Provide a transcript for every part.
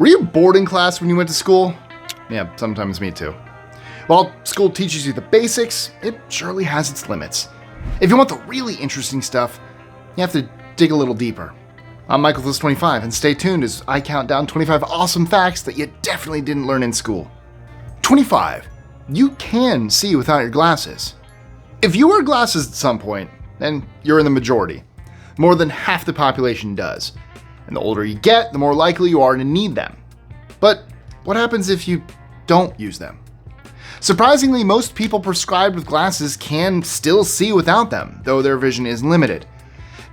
Were you bored in class when you went to school? Yeah, sometimes me too. While school teaches you the basics, it surely has its limits. If you want the really interesting stuff, you have to dig a little deeper. I'm Michael This 25, and stay tuned as I count down 25 awesome facts that you definitely didn't learn in school. 25. You can see without your glasses. If you wear glasses at some point, then you're in the majority. More than half the population does. And the older you get, the more likely you are to need them. But what happens if you don't use them? Surprisingly, most people prescribed with glasses can still see without them, though their vision is limited.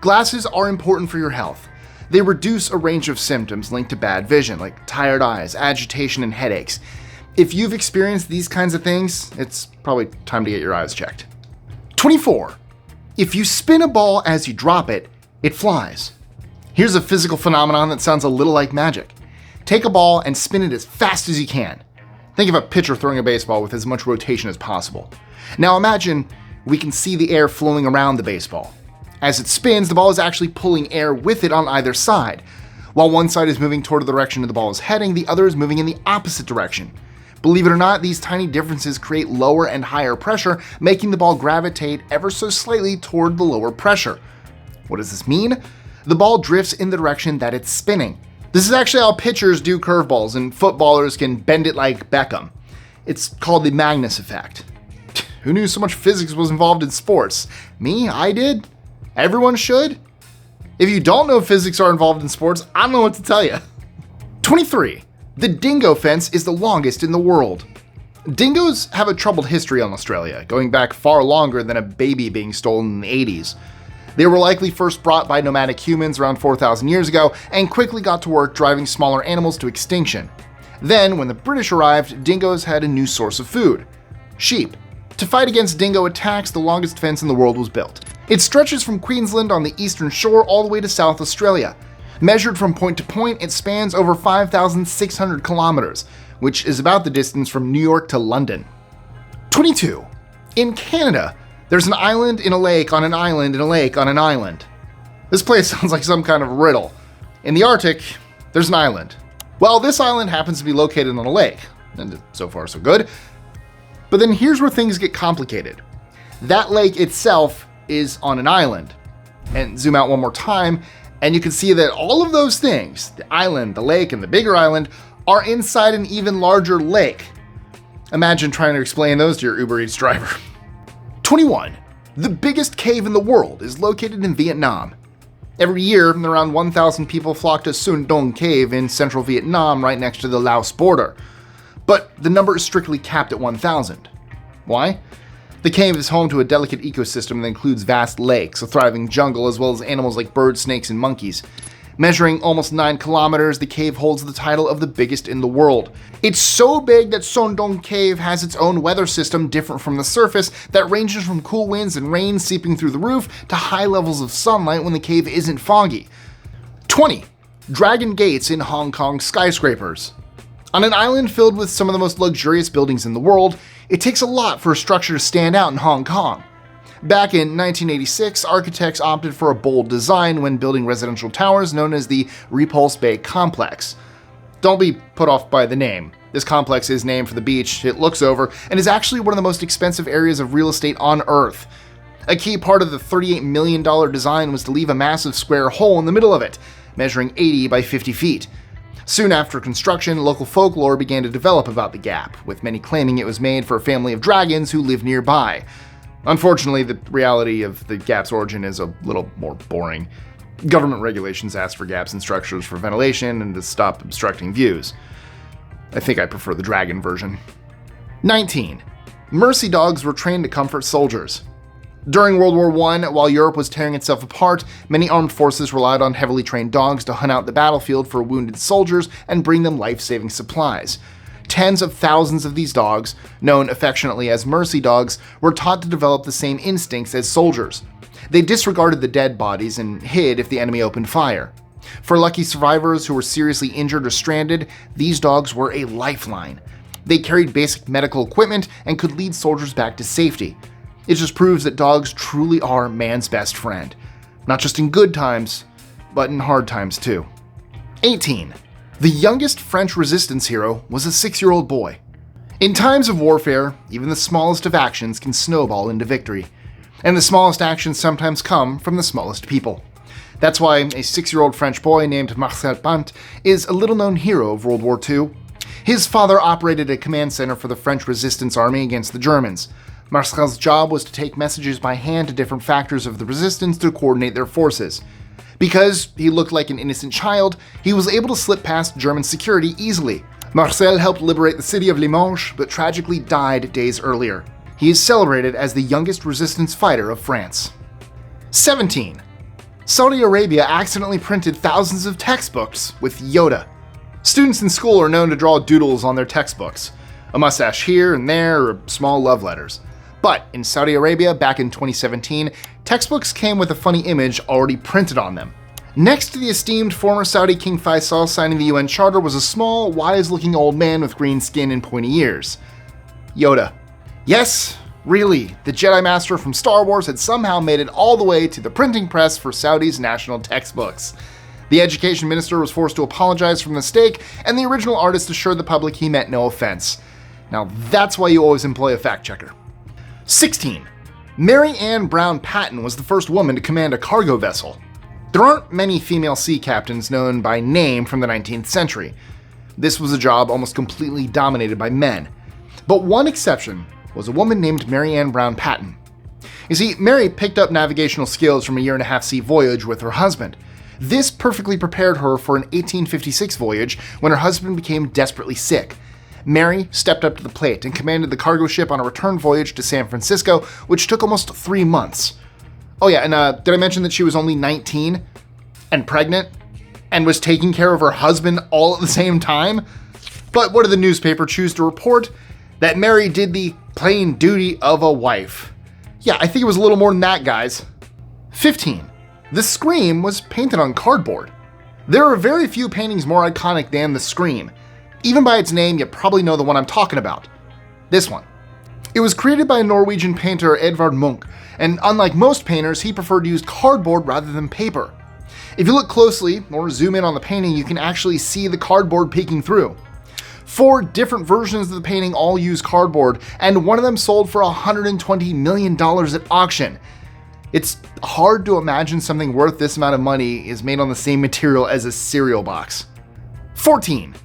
Glasses are important for your health. They reduce a range of symptoms linked to bad vision, like tired eyes, agitation, and headaches. If you've experienced these kinds of things, it's probably time to get your eyes checked. 24. If you spin a ball as you drop it, it flies. Here's a physical phenomenon that sounds a little like magic. Take a ball and spin it as fast as you can. Think of a pitcher throwing a baseball with as much rotation as possible. Now imagine we can see the air flowing around the baseball. As it spins, the ball is actually pulling air with it on either side. While one side is moving toward the direction the ball is heading, the other is moving in the opposite direction. Believe it or not, these tiny differences create lower and higher pressure, making the ball gravitate ever so slightly toward the lower pressure. What does this mean? The ball drifts in the direction that it's spinning. This is actually how pitchers do curveballs, and footballers can bend it like Beckham. It's called the Magnus effect. Who knew so much physics was involved in sports? Me? I did? Everyone should? If you don't know physics are involved in sports, I don't know what to tell you. 23. The Dingo Fence is the longest in the world. Dingoes have a troubled history in Australia, going back far longer than a baby being stolen in the 80s. They were likely first brought by nomadic humans around 4,000 years ago and quickly got to work driving smaller animals to extinction. Then, when the British arrived, dingoes had a new source of food: sheep. To fight against dingo attacks, the longest fence in the world was built. It stretches from Queensland on the eastern shore all the way to South Australia. Measured from point to point, it spans over 5,600 kilometers, which is about the distance from New York to London. 22. In Canada, there's an island in a lake on an island in a lake on an island. This place sounds like some kind of riddle. In the Arctic, there's an island. Well, this island happens to be located on a lake, and so far so good. But then here's where things get complicated. That lake itself is on an island. And zoom out one more time, and you can see that all of those things, the island, the lake, and the bigger island, are inside an even larger lake. Imagine trying to explain those to your Uber Eats driver. 21. The biggest cave in the world is located in Vietnam. Every year, around 1,000 people flock to Sun Dong Cave in central Vietnam right next to the Laos border. But the number is strictly capped at 1,000. Why? The cave is home to a delicate ecosystem that includes vast lakes, a thriving jungle, as well as animals like birds, snakes, and monkeys. Measuring almost 9 kilometers, the cave holds the title of the biggest in the world. It's so big that Son Dong Cave has its own weather system different from the surface that ranges from cool winds and rain seeping through the roof to high levels of sunlight when the cave isn't foggy. 20. Dragon Gates in Hong Kong skyscrapers. On an island filled with some of the most luxurious buildings in the world, it takes a lot for a structure to stand out in Hong Kong. Back in 1986, architects opted for a bold design when building residential towers known as the Repulse Bay Complex. Don't be put off by the name. This complex is named for the beach it looks over and is actually one of the most expensive areas of real estate on Earth. A key part of the $38 million design was to leave a massive square hole in the middle of it, measuring 80 by 50 feet. Soon after construction, local folklore began to develop about the gap, with many claiming it was made for a family of dragons who lived nearby. Unfortunately, the reality of the gap's origin is a little more boring. Government regulations ask for gaps in structures for ventilation and to stop obstructing views. I think I prefer the dragon version. 19. Mercy dogs were trained to comfort soldiers. During World War I, while Europe was tearing itself apart, many armed forces relied on heavily trained dogs to hunt out the battlefield for wounded soldiers and bring them life-saving supplies. Tens of thousands of these dogs, known affectionately as mercy dogs, were taught to develop the same instincts as soldiers. They disregarded the dead bodies and hid if the enemy opened fire. For lucky survivors who were seriously injured or stranded, these dogs were a lifeline. They carried basic medical equipment and could lead soldiers back to safety. It just proves that dogs truly are man's best friend. Not just in good times, but in hard times too. 18. The youngest French resistance hero was a 6-year-old boy. In times of warfare, even the smallest of actions can snowball into victory. And the smallest actions sometimes come from the smallest people. That's why a 6-year-old French boy named Marcel Pant is a little-known hero of World War II. His father operated a command center for the French resistance army against the Germans. Marcel's job was to take messages by hand to different factors of the resistance to coordinate their forces. Because he looked like an innocent child, he was able to slip past German security easily. Marcel helped liberate the city of Limoges, but tragically died days earlier. He is celebrated as the youngest resistance fighter of France. 17. Saudi Arabia accidentally printed thousands of textbooks with Yoda. Students in school are known to draw doodles on their textbooks. A mustache here and there, or small love letters. But in Saudi Arabia, back in 2017, textbooks came with a funny image already printed on them. Next to the esteemed former Saudi King Faisal signing the UN Charter was a small, wise-looking old man with green skin and pointy ears. Yoda. Yes, really, the Jedi Master from Star Wars had somehow made it all the way to the printing press for Saudi's national textbooks. The education minister was forced to apologize for the mistake, and the original artist assured the public he meant no offense. Now that's why you always employ a fact checker. 16. Ann Brown Patten was the first woman to command a cargo vessel. There aren't many female sea captains known by name from the 19th century. This was a job almost completely dominated by men. But one exception was a woman named Ann Brown Patten. You see, Mary picked up navigational skills from a 1.5-year sea voyage with her husband. This perfectly prepared her for an 1856 voyage when her husband became desperately sick. Mary stepped up to the plate and commanded the cargo ship on a return voyage to San Francisco, which took almost 3 months. Oh yeah, and did I mention that she was only 19 and pregnant and was taking care of her husband all at the same time? But what did the newspaper choose to report? That Mary did the plain duty of a wife. Yeah, I think it was a little more than that, guys. 15. The Scream was painted on cardboard. There are very few paintings more iconic than the Scream. Even by its name, you probably know the one I'm talking about. This one. It was created by Norwegian painter Edvard Munch, and unlike most painters, he preferred to use cardboard rather than paper. If you look closely, or zoom in on the painting, you can actually see the cardboard peeking through. 4 different versions of the painting all use cardboard, and one of them sold for $120 million at auction. It's hard to imagine something worth this amount of money is made on the same material as a cereal box. 14.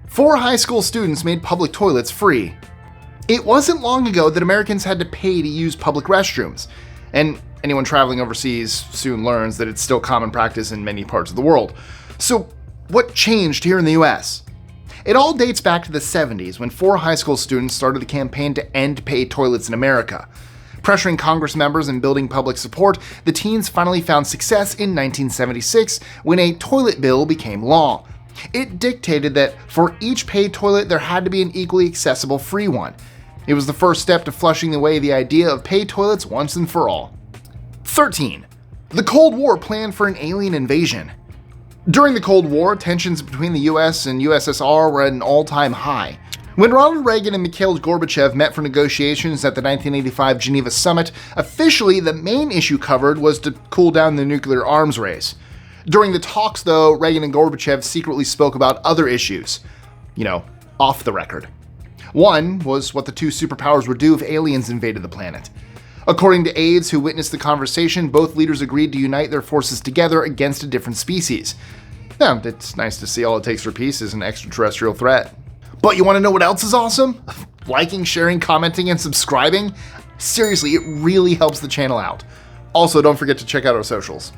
4 high school students made public toilets free. It wasn't long ago that Americans had to pay to use public restrooms, and anyone traveling overseas soon learns that it's still common practice in many parts of the world. So what changed here in the US? It all dates back to the 70s when 4 high school students started the campaign to end paid toilets in America. Pressuring Congress members and building public support, the teens finally found success in 1976 when a toilet bill became law. It dictated that for each paid toilet there had to be an equally accessible free one. It was the first step to flushing away the idea of paid toilets once and for all. 13. The Cold War planned for an alien invasion. During the Cold War, tensions between the US and USSR were at an all-time high. When Ronald Reagan and Mikhail Gorbachev met for negotiations at the 1985 Geneva summit, officially the main issue covered was to cool down the nuclear arms race. During the talks, though, Reagan and Gorbachev secretly spoke about other issues. Off the record. One was what the 2 superpowers would do if aliens invaded the planet. According to aides who witnessed the conversation, both leaders agreed to unite their forces together against a different species. Now, it's nice to see all it takes for peace is an extraterrestrial threat. But you want to know what else is awesome? Liking, sharing, commenting, and subscribing? Seriously, it really helps the channel out. Also, don't forget to check out our socials.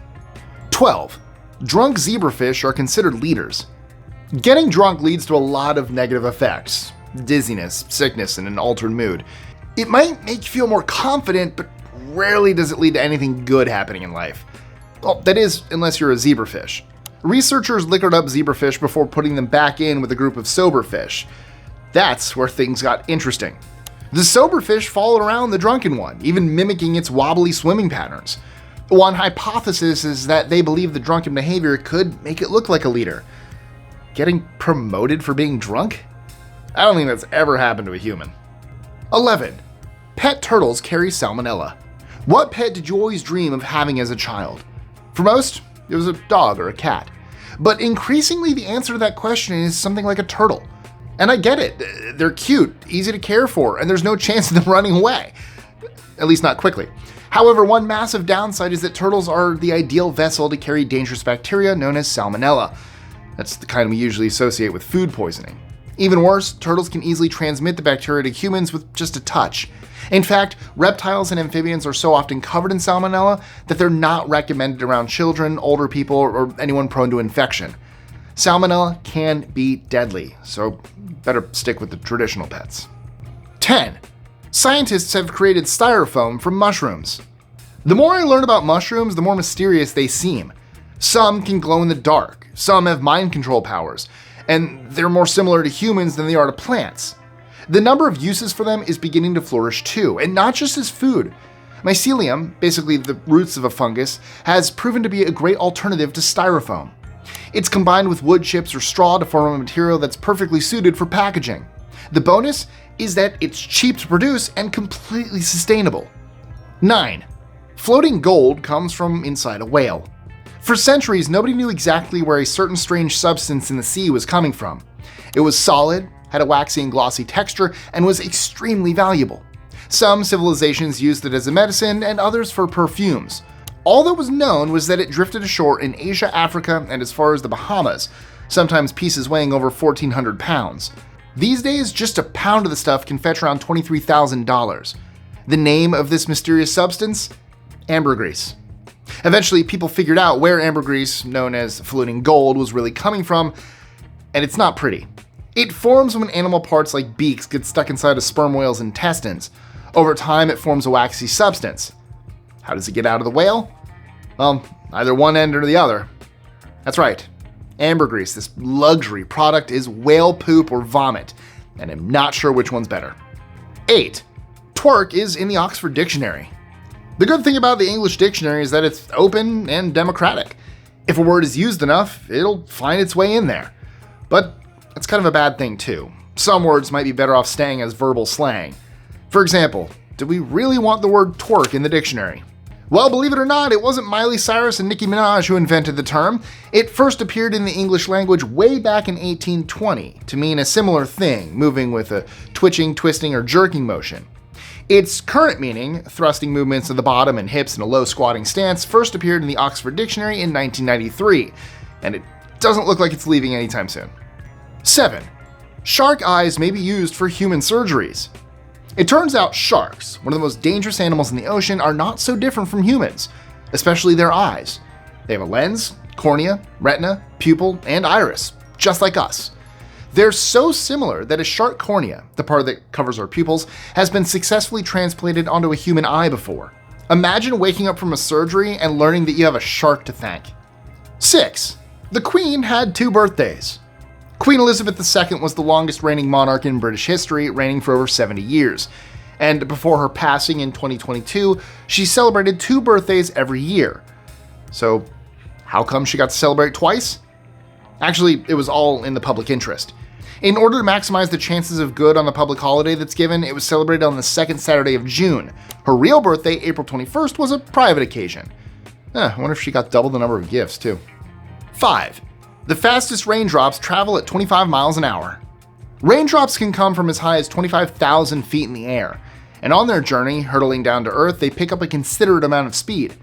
12. Drunk zebrafish are considered leaders. Getting drunk leads to a lot of negative effects. Dizziness, sickness, and an altered mood. It might make you feel more confident, but rarely does it lead to anything good happening in life. Well, that is, unless you're a zebrafish. Researchers liquored up zebrafish before putting them back in with a group of sober fish. That's where things got interesting. The sober fish followed around the drunken one, even mimicking its wobbly swimming patterns. One hypothesis is that they believe the drunken behavior could make it look like a leader. Getting promoted for being drunk? I don't think that's ever happened to a human. 11. Pet turtles carry salmonella. What pet did you always dream of having as a child? For most, it was a dog or a cat. But increasingly, the answer to that question is something like a turtle. And I get it. They're cute, easy to care for, and there's no chance of them running away. At least not quickly. However, one massive downside is that turtles are the ideal vessel to carry dangerous bacteria known as salmonella. That's the kind we usually associate with food poisoning. Even worse, turtles can easily transmit the bacteria to humans with just a touch. In fact, reptiles and amphibians are so often covered in salmonella that they're not recommended around children, older people, or anyone prone to infection. Salmonella can be deadly, so better stick with the traditional pets. 10. Scientists have created styrofoam from mushrooms. The more I learn about mushrooms, the more mysterious they seem. Some can glow in the dark, some have mind control powers, and they're more similar to humans than they are to plants. The number of uses for them is beginning to flourish too, and not just as food. Mycelium, basically the roots of a fungus, has proven to be a great alternative to styrofoam. It's combined with wood chips or straw to form a material that's perfectly suited for packaging. The bonus is that it's cheap to produce and completely sustainable. 9. Floating gold comes from inside a whale. For centuries, nobody knew exactly where a certain strange substance in the sea was coming from. It was solid, had a waxy and glossy texture, and was extremely valuable. Some civilizations used it as a medicine, and others for perfumes. All that was known was that it drifted ashore in Asia, Africa, and as far as the Bahamas, sometimes pieces weighing over 1,400 pounds. These days, just a pound of the stuff can fetch around $23,000. The name of this mysterious substance? Ambergris. Eventually, people figured out where ambergris, known as floating gold, was really coming from, and it's not pretty. It forms when animal parts like beaks get stuck inside a sperm whale's intestines. Over time, it forms a waxy substance. How does it get out of the whale? Well, either one end or the other. That's right. Ambergris, this luxury product, is whale poop or vomit, and I'm not sure which one's better. 8. Twerk is in the Oxford Dictionary. The good thing about the English dictionary is that it's open and democratic. If a word is used enough, it'll find its way in there. But that's kind of a bad thing too. Some words might be better off staying as verbal slang. For example, do we really want the word twerk in the dictionary? Well, believe it or not, it wasn't Miley Cyrus and Nicki Minaj who invented the term. It first appeared in the English language way back in 1820 to mean a similar thing, moving with a twitching, twisting, or jerking motion. Its current meaning, thrusting movements of the bottom and hips in a low squatting stance, first appeared in the Oxford Dictionary in 1993, and it doesn't look like it's leaving anytime soon. 7. Shark eyes may be used for human surgeries. It turns out sharks, one of the most dangerous animals in the ocean, are not so different from humans, especially their eyes. They have a lens, cornea, retina, pupil, and iris, just like us. They're so similar that a shark cornea, the part that covers our pupils, has been successfully transplanted onto a human eye before. Imagine waking up from a surgery and learning that you have a shark to thank. 6. The Queen had 2 birthdays. Queen Elizabeth II was the longest reigning monarch in British history, reigning for over 70 years. And before her passing in 2022, she celebrated 2 birthdays every year. So, how come she got to celebrate twice? Actually, it was all in the public interest. In order to maximize the chances of good on the public holiday that's given, it was celebrated on the 2nd Saturday of June. Her real birthday, April 21st, was a private occasion. I wonder if she got double the number of gifts, too. 5. The fastest raindrops travel at 25 miles an hour. Raindrops can come from as high as 25,000 feet in the air, and on their journey, hurtling down to Earth, they pick up a considerate amount of speed.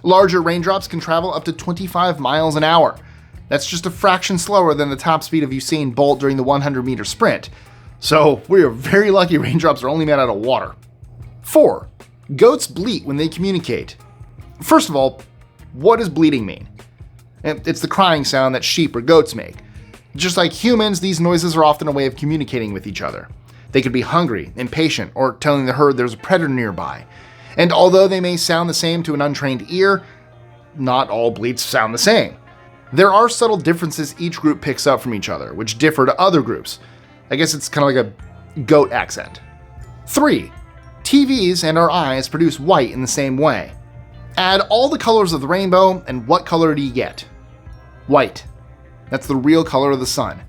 Larger raindrops can travel up to 25 miles an hour. That's just a fraction slower than the top speed of Usain Bolt during the 100-meter sprint. So we are very lucky raindrops are only made out of water. 4. Goats bleat when they communicate. First of all, what does bleating mean? It's the crying sound that sheep or goats make. Just like humans, these noises are often a way of communicating with each other. They could be hungry, impatient, or telling the herd there's a predator nearby. And although they may sound the same to an untrained ear, not all bleats sound the same. There are subtle differences each group picks up from each other, which differ to other groups. I guess it's kind of like a goat accent. 3. TVs and our eyes produce white in the same way. Add all the colors of the rainbow, and what color do you get? White. That's the real color of the sun.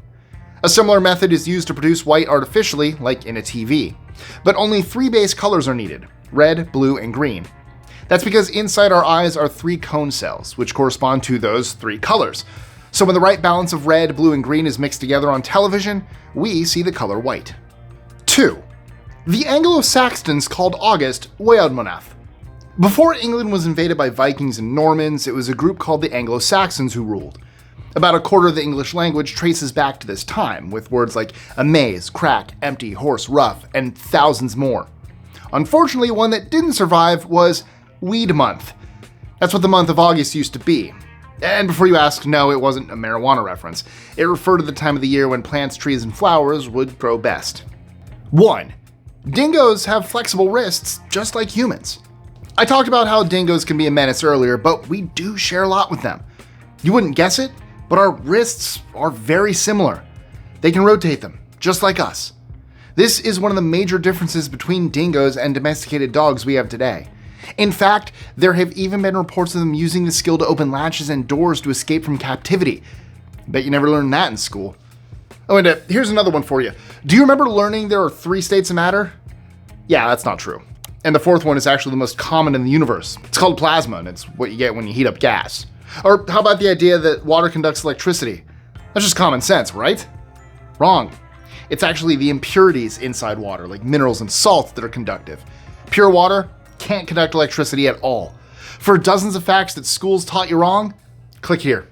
A similar method is used to produce white artificially, like in a TV. But only 3 base colors are needed: red, blue, and green. That's because inside our eyes are 3 cone cells, which correspond to those 3 colors. So when the right balance of red, blue, and green is mixed together on television, we see the color white. 2. The Anglo-Saxons called August Weod Monath. Before England was invaded by Vikings and Normans, it was a group called the Anglo-Saxons who ruled. About a quarter of the English language traces back to this time, with words like amaze, crack, empty, hoarse, rough, and thousands more. Unfortunately, one that didn't survive was Weed Month. That's what the month of August used to be. And before you ask, no, it wasn't a marijuana reference. It referred to the time of the year when plants, trees, and flowers would grow best. 1. Dingoes have flexible wrists, just like humans. I talked about how dingoes can be a menace earlier, but we do share a lot with them. You wouldn't guess it, but our wrists are very similar. They can rotate them, just like us. This is one of the major differences between dingoes and domesticated dogs we have today. In fact, there have even been reports of them using the skill to open latches and doors to escape from captivity. Bet you never learned that in school. Oh, and here's another one for you. Do you remember learning there are 3 states of matter? Yeah, that's not true. And the 4th one is actually the most common in the universe. It's called plasma, and it's what you get when you heat up gas. Or how about the idea that water conducts electricity? That's just common sense, right? Wrong. It's actually the impurities inside water, like minerals and salts, that are conductive. Pure water can't conduct electricity at all. For dozens of facts that schools taught you wrong, click here.